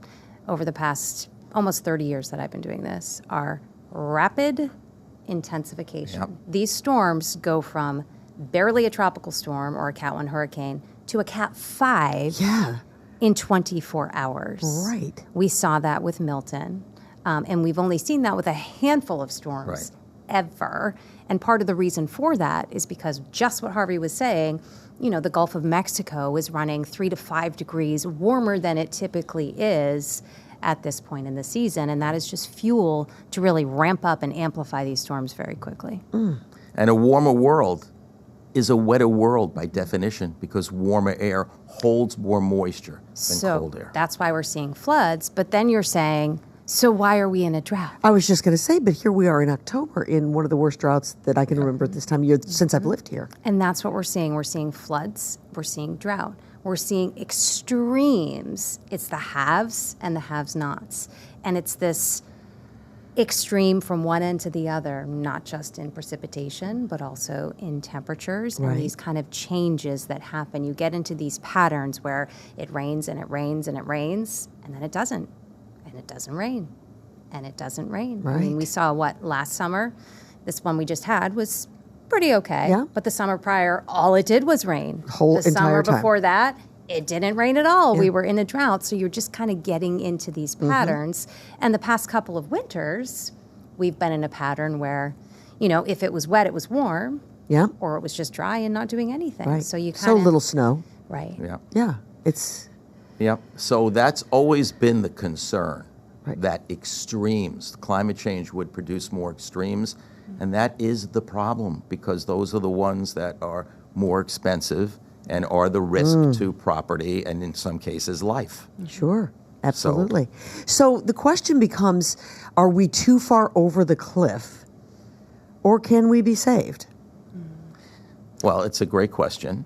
over the past almost 30 years that I've been doing this are rapid intensification. Yep. These storms go from barely a tropical storm or a Cat 1 hurricane to a Cat 5 in 24 hours. Right. We saw that with Milton, and we've only seen that with a handful of storms ever. And part of the reason for that is because just what Harvey was saying, you know, the Gulf of Mexico is running 3 to 5 degrees warmer than it typically is at this point in the season, and that is just fuel to really ramp up and amplify these storms very quickly. And a warmer world is a wetter world by definition because warmer air holds more moisture than cold air. That's why we're seeing floods, but then you're saying, so why are we in a drought? I was just going to say, but here we are in October in one of the worst droughts that I can remember at this time of year since I've lived here. And that's what we're seeing. We're seeing floods, we're seeing drought, we're seeing extremes. It's the haves and the have-nots. And it's this extreme from one end to the other, not just in precipitation, but also in temperatures and these kind of changes that happen. You get into these patterns where it rains and it rains and it rains, and then it doesn't. And it doesn't rain, and it doesn't rain. I mean, we saw what last summer, this one we just had was pretty okay. Yeah. But the summer prior, all it did was rain. Whole the entire summer time. before that, it didn't rain at all. We were in a drought. So you're just kind of getting into these patterns. And the past couple of winters, we've been in a pattern where, you know, if it was wet, it was warm. Yeah. Or it was just dry and not doing anything. Right. So you kind So of little snow. Right. Yeah. Yeah. It's Yep. So that's always been the concern, Right. that extremes, climate change would produce more extremes. And that is the problem because those are the ones that are more expensive and are the risk to property and in some cases life. sure. Absolutely. So the question becomes, are we too far over the cliff or can we be saved? Well, it's a great question.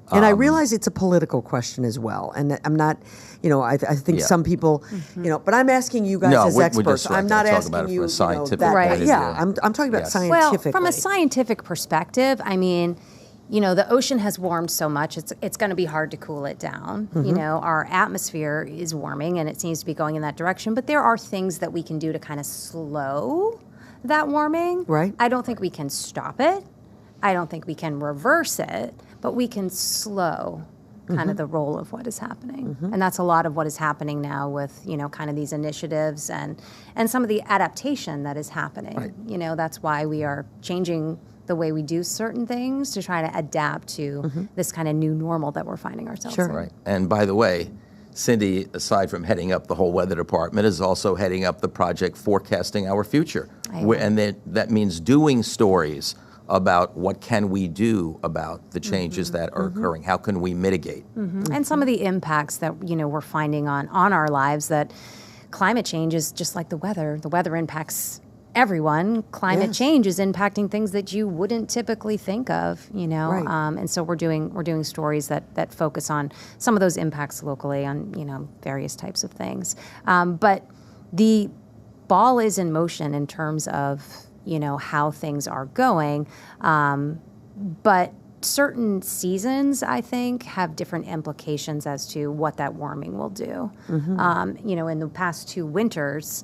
And I realize it's a political question as well. And I'm not, you know, I think Yeah. some people, you know, but I'm asking you guys No, as we're experts. just I'm not talking asking about it from you, a scientific that, point of yeah, view. I'm talking about Yes. scientifically. Well, from a scientific perspective, I mean, you know, the ocean has warmed so much, it's going to be hard to cool it down. You know, our atmosphere is warming and it seems to be going in that direction, but there are things that we can do to kind of slow that warming. Right. I don't think we can stop it. I don't think we can reverse it, but we can slow kind of the role of what is happening. And that's a lot of what is happening now with, you know, kind of these initiatives and some of the adaptation that is happening. Right. You know, that's why we are changing the way we do certain things to try to adapt to this kind of new normal that we're finding ourselves Sure. in. Right. And by the way, Cindy, aside from heading up the whole weather department, is also heading up the project Forecasting Our Future. I am. And that means doing stories about what can we do about the changes that are occurring. How can we mitigate? And some of the impacts that, you know, we're finding on our lives, that climate change is just like the weather. The weather impacts everyone. Climate change is impacting things that you wouldn't typically think of, you know. Right. And so we're doing stories that focus on some of those impacts locally on, you know, various types of things. But the ball is in motion in terms of, you know, how things are going. But certain seasons, I think, have different implications as to what that warming will do. You know, in the past 2 winters,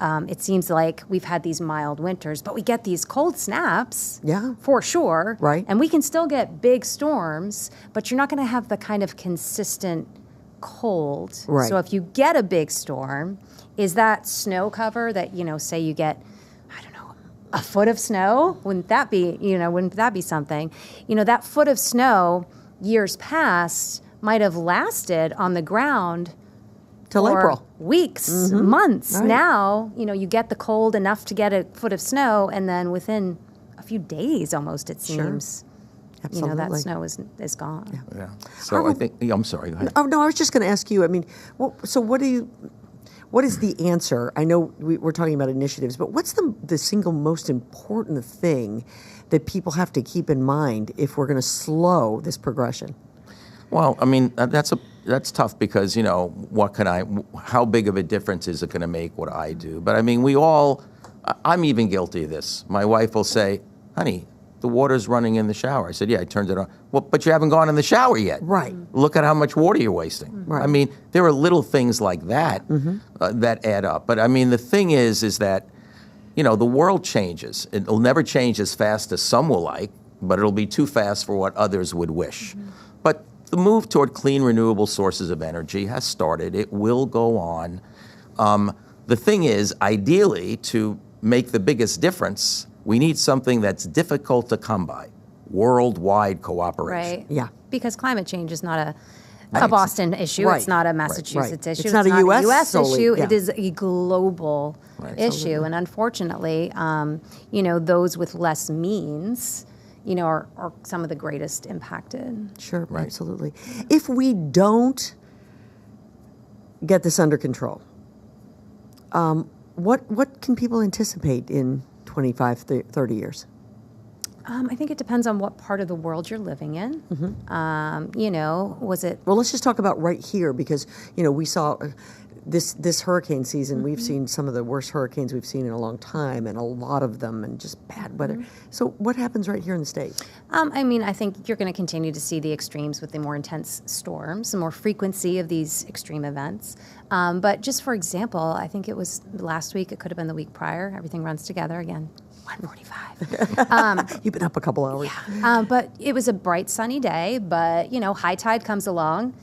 it seems like we've had these mild winters, but we get these cold snaps, Yeah. for sure. Right. And we can still get big storms, but you're not going to have the kind of consistent cold. Right. So if you get a big storm, is that snow cover that, you know, say you get, I don't know, a foot of snow? Wouldn't that be something? You know, that foot of snow years past might have lasted on the ground Till for April. weeks, months. Right. Now, you know, you get the cold enough to get a foot of snow, and then within a few days almost, it seems, you know, that Absolutely. snow is gone. Yeah. So I think, I'm sorry, go ahead. Oh no, I was just going to ask you. I mean, so what what is the answer? I know we're talking about initiatives, but what's the single most important thing that people have to keep in mind if we're going to slow this progression? Well, I mean, that's tough because, how big of a difference is it going to make what I do? But I mean, I'm even guilty of this. My wife will say, honey, the water's running in the shower. I said, yeah, I turned it on. Well, but you haven't gone in the shower yet. Right. Look at how much water you're wasting. Right. I mean, there are little things like that that add up. But I mean, the thing is that, the world changes. It'll never change as fast as some will like, but it'll be too fast for what others would wish. But the move toward clean, renewable sources of energy has started. It will go on. The thing is, ideally, to make the biggest difference, we need something that's difficult to come by, worldwide cooperation. Right. Yeah. Because climate change is not a Boston issue. Right. It's not a Massachusetts issue. It's not a US solely, issue. yeah. It is a global issue. And unfortunately, those with less means, are some of the greatest impacted. Sure, absolutely. If we don't get this under control, what can people anticipate in 25, 30 years? I think it depends on what part of the world you're living in. Was it... Well, let's just talk about right here because, we saw this hurricane season. We've seen some of the worst hurricanes we've seen in a long time and a lot of them and just bad weather. So what happens right here in the States? I think you're going to continue to see the extremes with the more intense storms, the more frequency of these extreme events. But just for example, I think it was last week, it could have been the week prior, everything runs together again. 1:45. You've been up a couple hours. Yeah. But it was a bright, sunny day, but, high tide comes along,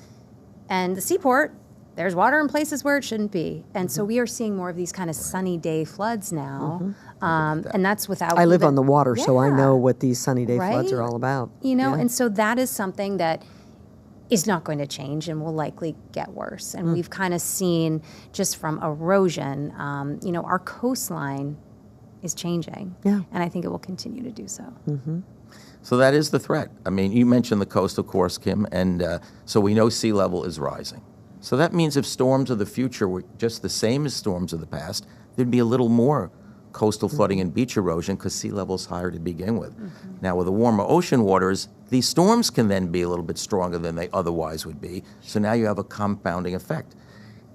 and the seaport, there's water in places where it shouldn't be. And so we are seeing more of these kind of sunny day floods now, and that's without... I live on the water, so I know what these sunny day floods are all about. And so that is something that is not going to change and will likely get worse. And we've kind of seen, just from erosion, our coastline is changing. Yeah. And I think it will continue to do so. So that is the threat. I mean, you mentioned the coast, of course, Kim, and so we know sea level is rising. So that means if storms of the future were just the same as storms of the past, there'd be a little more coastal flooding and beach erosion because sea level's higher to begin with. Now, with the warmer ocean waters, these storms can then be a little bit stronger than they otherwise would be. So now you have a compounding effect.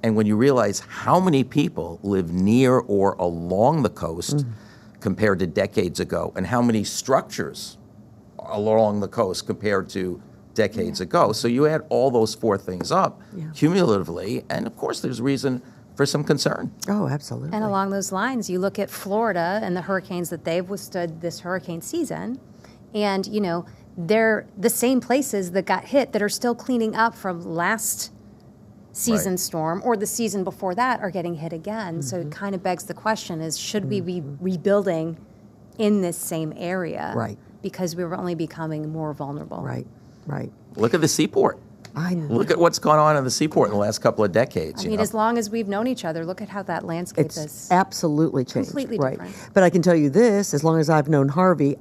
And when you realize how many people live near or along the coast compared to decades ago, and how many structures along the coast compared to decades ago. So you add all those four things up cumulatively, and of course there's reason for some concern. Oh, absolutely. And along those lines, you look at Florida and the hurricanes that they've withstood this hurricane season, and they're the same places that got hit that are still cleaning up from last season storm, or the season before that are getting hit again. So it kind of begs the question is, should we be rebuilding in this same area? Right. Because we were only becoming more vulnerable. Right. Look at the seaport. I know. Look at what's gone on in the seaport in the last couple of decades. I mean, as long as we've known each other, look at how that landscape It's is. absolutely changed. Completely different. But I can tell you this, as long as I've known Harvey,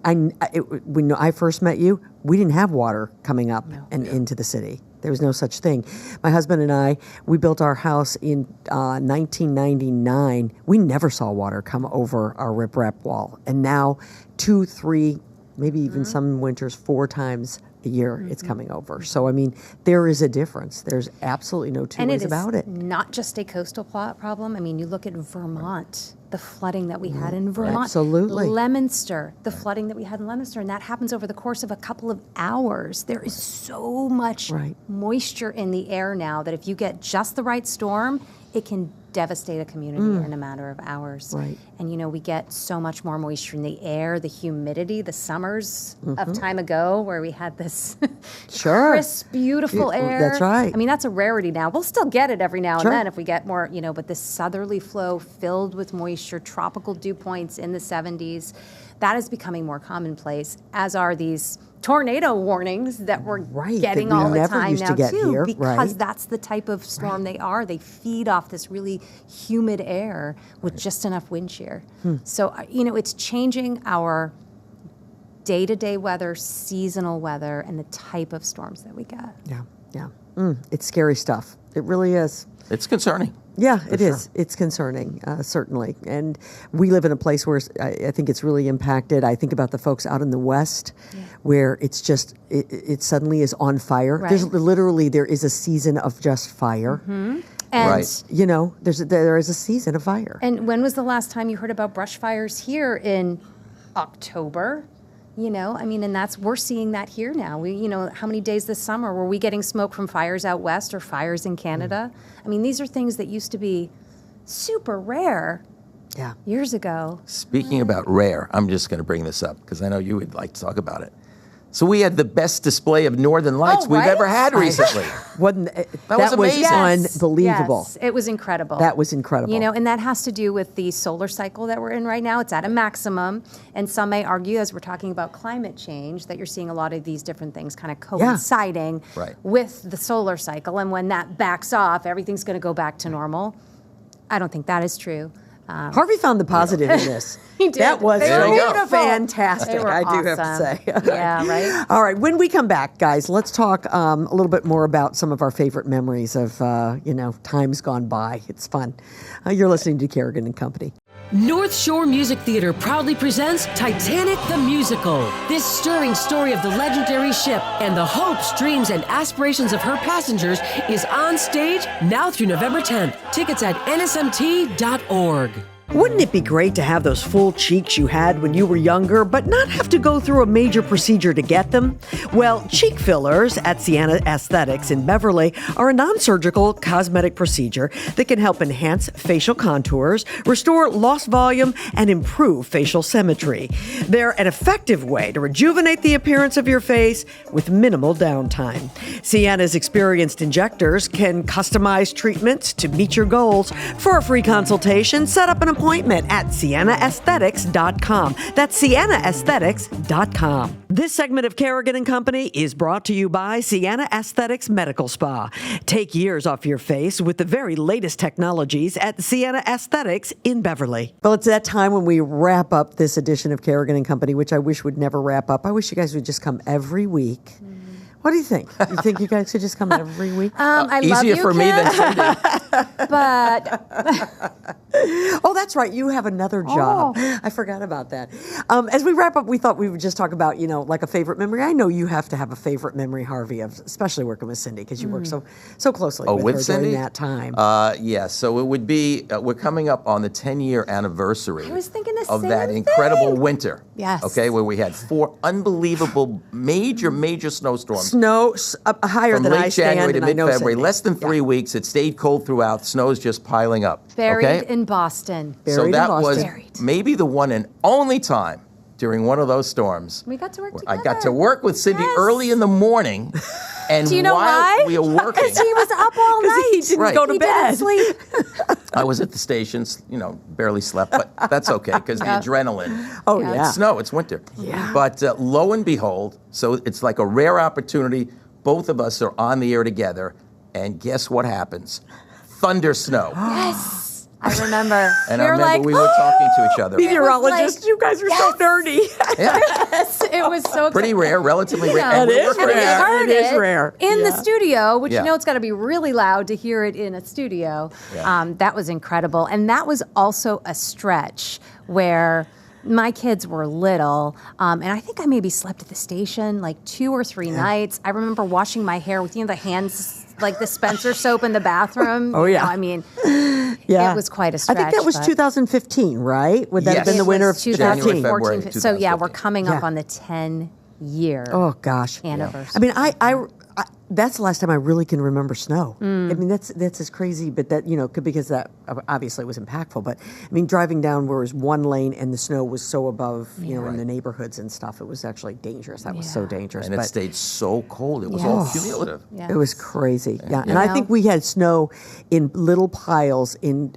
when I first met you, we didn't have water coming up and into the city. There was no such thing. My husband and I, we built our house in 1999. We never saw water come over our riprap wall. And now 2, 3, maybe even some winters 4 times a year it's coming over. So, I mean, there is a difference. There's absolutely no two ways about it. And it is not just a coastal problem. I mean, you look at Vermont, the flooding that we had in Vermont. Absolutely. Leominster, the flooding that we had in Leominster, and that happens over the course of a couple of hours. There is so much moisture in the air now that if you get just the right storm, it can devastate a community in a matter of hours. Right. And we get so much more moisture in the air, the humidity, the summers of time ago where we had this crisp, beautiful air. That's right. I mean, that's a rarity now. We'll still get it every now and then if we get more, but this southerly flow filled with moisture, tropical dew points in the 70s, that is becoming more commonplace, as are these tornado warnings that we're getting all the time now too, because that's the type of storm they are. They feed off this really humid air with just enough wind shear. So, it's changing our day-to-day weather, seasonal weather, and the type of storms that we get. Yeah. Yeah. It's scary stuff. It really is. It's concerning. Yeah, it is. It's concerning, certainly. And we live in a place where I think it's really impacted. I think about the folks out in the West where it's just, it suddenly is on fire. Right. There is a season of just fire. And, Right. You know, there is a season of fire. And when was the last time you heard about brush fires here in October? You know, I mean, and we're seeing that here now. How many days this summer were we getting smoke from fires out west or fires in Canada? I mean, these are things that used to be super rare years ago. Speaking about rare, I'm just going to bring this up because I know you would like to talk about it. So we had the best display of northern lights we've ever had recently. That was amazing. Yes, unbelievable. Yes, it was incredible. That was incredible. You know, and that has to do with the solar cycle that we're in right now. It's at a maximum. And some may argue, as we're talking about climate change, that you're seeing a lot of these different things kind of coinciding with the solar cycle. And when that backs off, everything's going to go back to normal. I don't think that is true. Harvey found the positive in this. He did. That was They were beautiful. fantastic, They were I do have to awesome. say. Yeah, right? All right, when we come back, guys, let's talk a little bit more about some of our favorite memories of, times gone by. It's fun. You're listening to Carrigan and Company. North Shore Music Theater proudly presents Titanic the Musical. This stirring story of the legendary ship and the hopes, dreams, and aspirations of her passengers is on stage now through November 10th. Tickets at nsmt.org. Wouldn't it be great to have those full cheeks you had when you were younger, but not have to go through a major procedure to get them? Well, cheek fillers at Sienna Aesthetics in Beverly are a non-surgical cosmetic procedure that can help enhance facial contours, restore lost volume, and improve facial symmetry. They're an effective way to rejuvenate the appearance of your face with minimal downtime. Sienna's experienced injectors can customize treatments to meet your goals. For a free consultation, set up an appointment at siennaesthetics.com. That's siennaesthetics.com. This segment of Carrigan and Company is brought to you by Sienna Aesthetics Medical Spa. Take years off your face with the very latest technologies at Sienna Aesthetics in Beverly. Well, it's that time when we wrap up this edition of Carrigan and Company, which I wish would never wrap up. I wish you guys would just come every week. What do you think? You think you guys should just come every week? I love Easier you, for me Kim, than Cindy. but Oh, that's right. You have another job. I forgot about that. As we wrap up, we thought we would just talk about, like a favorite memory. I know you have to have a favorite memory, Harvey, of especially working with Cindy because you work so closely with her Cindy? during that time. So it would be, we're coming up on the 10-year anniversary I was thinking the of same that thing. incredible winter. Yes. Okay, where we had 4 unbelievable major snowstorms. Snow higher From than I late stand, January to and I know mid-February, Cindy. less than 3 weeks. It stayed cold throughout. Snow's just piling up. buried okay? in Boston. Buried So in that Boston. was Buried. maybe the one and only time during one of those storms. We got to work I got together. to work with Cindy Yes. early in the morning, and Do you know while why? we were working, Because he was up all night. he didn't go to He bed. didn't sleep. I was at the stations, barely slept, but that's okay because the adrenaline. Oh, Yeah. yeah. It's snow, it's winter. Yeah. But lo and behold, so it's like a rare opportunity. Both of us are on the air together, and guess what happens? Thunder snow. Yes, I remember. And I We were remember like, we were talking to each other. Meteorologists, like, you guys are so nerdy. Yeah, Yes, it was so pretty exciting. rare, relatively rare. Yeah. And It we is worked And we with rare. that. heard It is it rare. in the Yeah. studio, which Yeah. it's got to be really loud to hear it in a studio. Yeah. That was incredible. And that was also a stretch where my kids were little, and I think I maybe slept at the station like 2 or 3 nights. I remember washing my hair with, the hands, like the Spencer soap in the bathroom. Oh, yeah. I mean, Yeah. it was quite a I stretch. think that was but 2015, right? Would that have Yes. been the it winter was of January, 2015? February 2014. So yeah, we're 2015. coming up Yeah. on the 10-year Oh, gosh. anniversary. I mean, I that's the last time I really can remember snow. I mean, that's as crazy, but that, because that obviously was impactful. But I mean, driving down where it was one lane and the snow was so above, in the neighborhoods and stuff, it was actually dangerous. That was so Yeah. dangerous. And it but stayed so cold. It was all Yes. cumulative. Yeah. it was crazy. Yeah. And You I know? think we had snow in little piles in,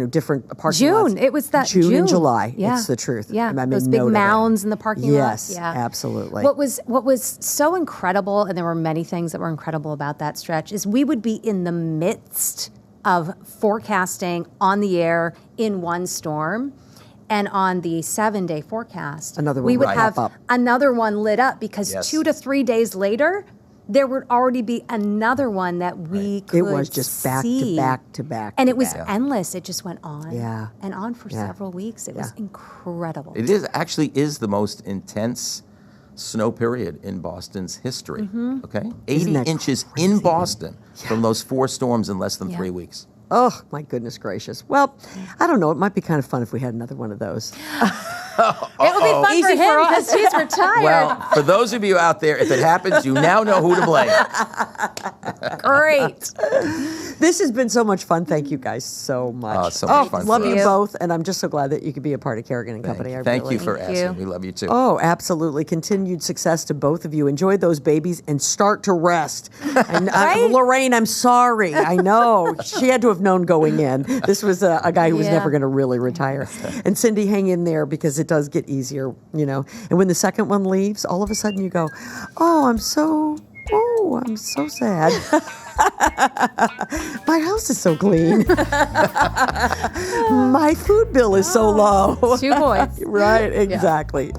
different parking lots. June. It was that June and July. Yeah. It's the truth. Yeah. I made Those note big of that. mounds in the parking Yes, lots. Yeah. absolutely. What was so incredible, and there were many things that were incredible about that stretch, is we would be in the midst of forecasting on the air in one storm. And on the 7-day forecast, Another one we would would have pop up. another one lit up because Yes. 2 to 3 days later, there would already be another one that we could It was just back to see. back to back. And to it was back. endless. It just went on and on for Yeah. several weeks. It was incredible. It is the most intense snow period in Boston's history. Okay, 80 that inches in Boston from those 4 storms in less than 3 weeks. Oh, my goodness gracious. Well, I don't know. It might be kind of fun if we had another one of those. It would be fun Easy for him for us. because he's retired. Well, for those of you out there, if it happens, you now know who to blame. Great. This has been so much fun. Thank you guys so much. Oh, so much fun Love for you us. both, and I'm just so glad that you could be a part of Carrigan Company. Thank you for Thank asking. you. We love you too. Oh, absolutely. Continued success to both of you. Enjoy those babies and start to rest. And, Lorraine, I'm sorry. I know. She had to have known going in. This was a guy who was never going to really retire. And Cindy, hang in there because it does get easier, you know. And when the second one leaves, all of a sudden you go, I'm so sad. My house is so clean. My food bill is so low. 2 boys. Right, exactly.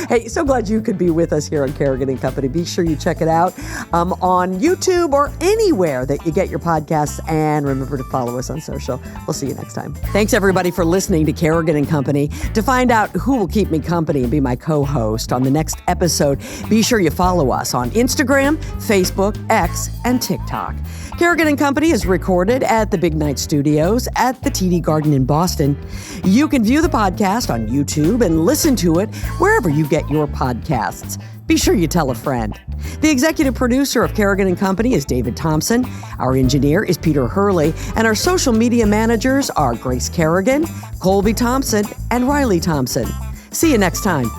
Hey, so glad you could be with us here on Carrigan & Company. Be sure you check it out on YouTube or anywhere that you get your podcasts, and remember to follow us on social. We'll see you next time. Thanks, everybody, for listening to Carrigan & Company. To find out who will keep me company and be my co-host on the next episode, be sure you follow us on Instagram, Facebook, X, and TikTok. Carrigan & Company is recorded at the Big Night Studios at the TD Garden in Boston. You can view the podcast on YouTube and listen to it wherever you get your podcasts. Be sure you tell a friend. The executive producer of Carrigan & Company is David Thompson. Our engineer is Peter Hurley, and our social media managers are Grace Carrigan, Colby Thompson, and Riley Thompson. See you next time.